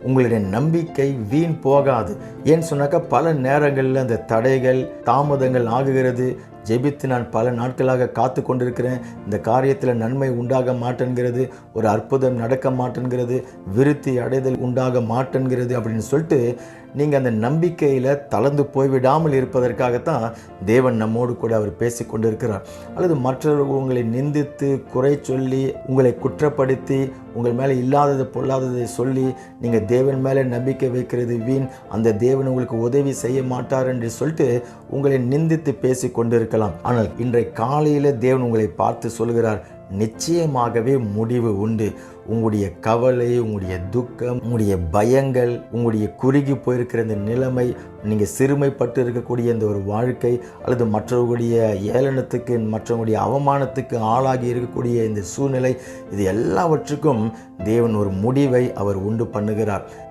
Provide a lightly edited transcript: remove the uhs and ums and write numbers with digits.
உங்களுடைய நம்பிக்கை வீண் போகாது. ஏன்னு சொன்னாக்கா பல நேரங்களில் அந்த தடைகள் தாமதங்கள் ஆகுகிறது. ஜெபித்து நான் பல நாட்களாக காத்து கொண்டிருக்கிறேன், இந்த காரியத்தில் நன்மை உண்டாக மாட்டேன்கிறது, ஒரு அற்புதம் நடக்க மாட்டேன்கிறது, விருத்தி அடைதல் உண்டாக மாட்டேன்கிறது அப்படின்னு சொல்லிட்டு நீங்கள் அந்த நம்பிக்கையில் தளர்ந்து போய்விடாமல் இருப்பதற்காகத்தான் தேவன் நம்மோடு கூட அவர் பேசி கொண்டிருக்கிறார். அல்லது மற்றவர்கள் உங்களை நிந்தித்து குறை சொல்லி உங்களை குற்றப்படுத்தி உங்கள் மேலே இல்லாதது பொல்லாததை சொல்லி நீங்கள் தேவன் மேலே நம்பிக்கை வைக்கிறது வீண், அந்த தேவன் உங்களுக்கு உதவி செய்ய மாட்டார் என்று சொல்லிட்டு உங்களை நிந்தித்து பேசி கொண்டிருக்கலாம். ஆனால் இன்றைய காலையில் தேவன் உங்களை பார்த்து சொல்கிறார், நிச்சயமாகவே முடிவு உண்டு. உங்களுடைய கவலை, உங்களுடைய துக்கம், உங்களுடைய பயங்கள், உங்களுடைய குறுகி போயிருக்கிற இந்த நிலைமை, நீங்கள் சிறுமைப்பட்டு இருக்கக்கூடிய இந்த ஒரு வாழ்க்கை, அல்லது மற்றவர்களுடைய ஏளனத்துக்கு மற்றவங்களுடைய அவமானத்துக்கு ஆளாகி இருக்கக்கூடிய இந்த சூழ்நிலை, இது எல்லாவற்றுக்கும் தேவன் ஒரு முடிவை அவர் உண்டு பண்ணுகிறார்.